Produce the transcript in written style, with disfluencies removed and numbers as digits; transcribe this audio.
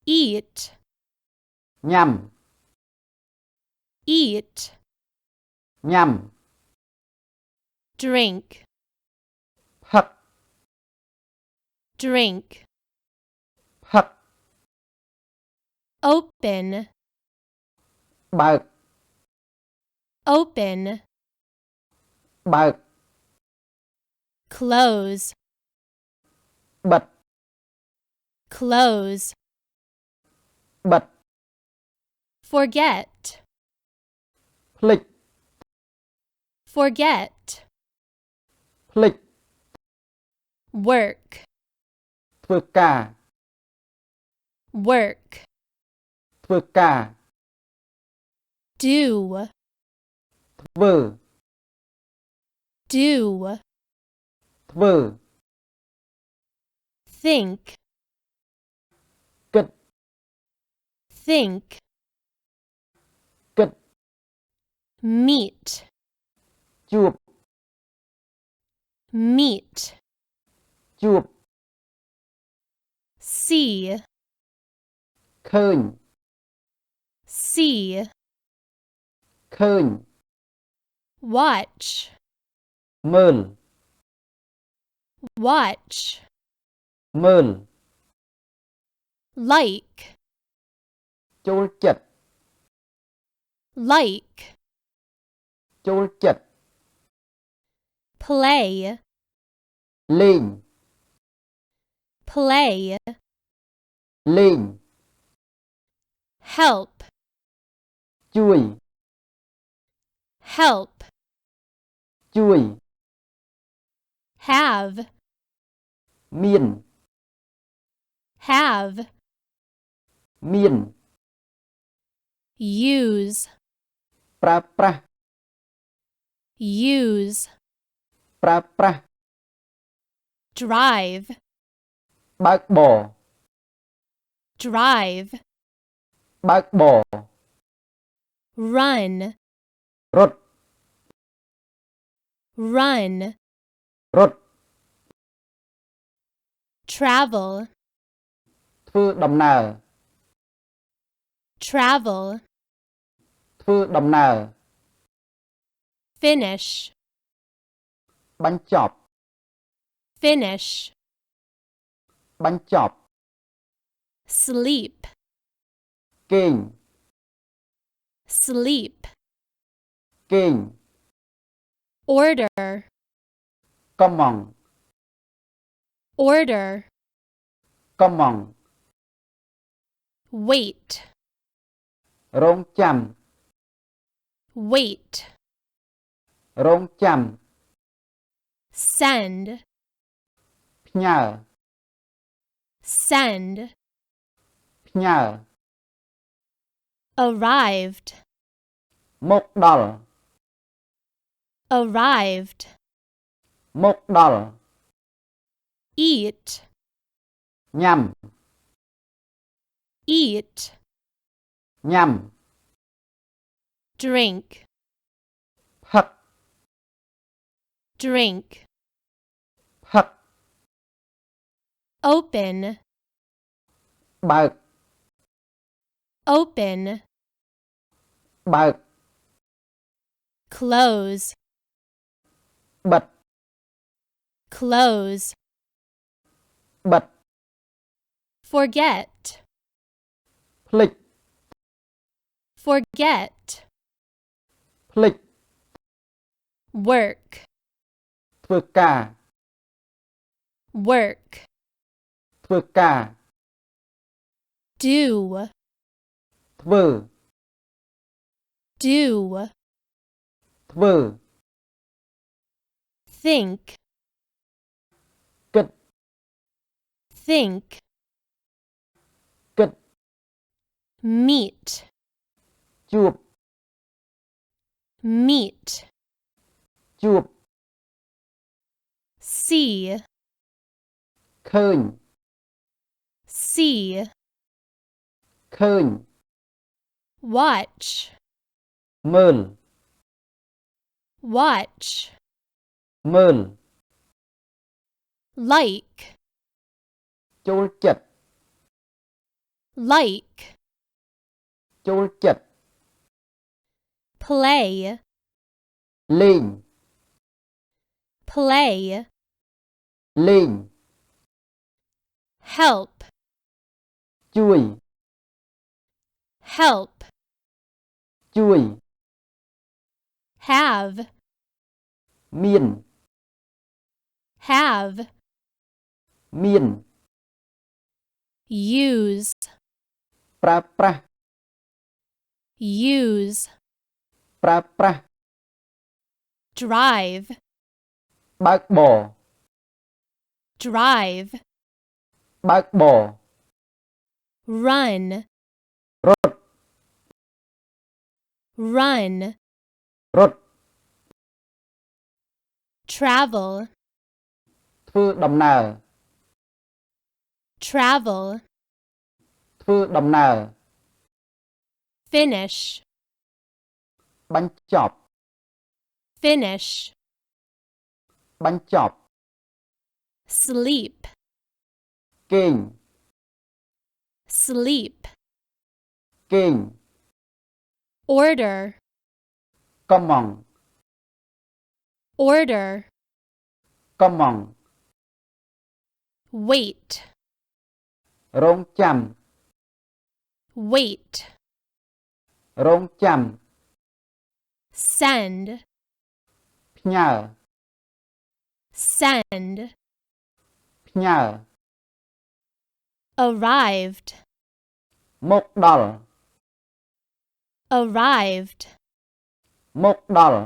eat, nhằm, eat, nhằm, drink, hấp, drink, hấp, open, bạc, open, bạc, close, bật, close, bật, forget, lịch, forget, lịch, work, vượt cả, work, vượt cả, do, vừ, do, vừ, think, kịch, think, kịch, meet, chuột, meet, chuột, see, khơi, see, khơi, watch, mơn, watch, mơn, like, chôl chật, like, chôl chật, play, lên, play, lên, help, chui, help, chui, have, miên, have, miên, use, pra pra, use, pra pra, drive, bác bò, drive, bác bò, run, rốt, run, rốt, travel, thưa đầm nờ, travel, thưa đầm nờ, finish, bánh chọp, finish, bánh chọp, sleep, kênh, sleep, kênh, order, common, order, common, wait, rong chăm, wait, rong chăm, send, nhờ, send, nhờ, arrived, một đòn, arrived, một đòn, eat, nhằm, eat, nhằm, drink, hấp, drink, hấp, open, bạc, open, bạc, close, bật, close, bật, forget, lịch, forget, lịch, work, vượt cả, work, vượt cả, do, vừ, do, vừ, think, kịch, think, kịch, meet, chuột, meet, chuột, see, khơi, see, khơi, watch, mơn, watch, mơn, like, chôl chật, like, ចូលចិត្ត play, លេង play, លេង help, ជួយ help, ជួយ have, មាន have, មាន use, ប្រើប្រាស់ use, ប្រើប្រាស់ drive, បើកបរ drive, បើកបរ run, រត់ run, រត់ travel, ធ្វើដំណើរ travel, ធ្វើដំណើរ finish, បញ្ចប់ finish, បញ្ចប់ sleep, គេង sleep, គេង order, កំង order, កំង wait, រងចាំ wait, រងចាំ send, ផ្ញើ send, ផ្ញើ arrived, មកដល់ arrived, មកដល់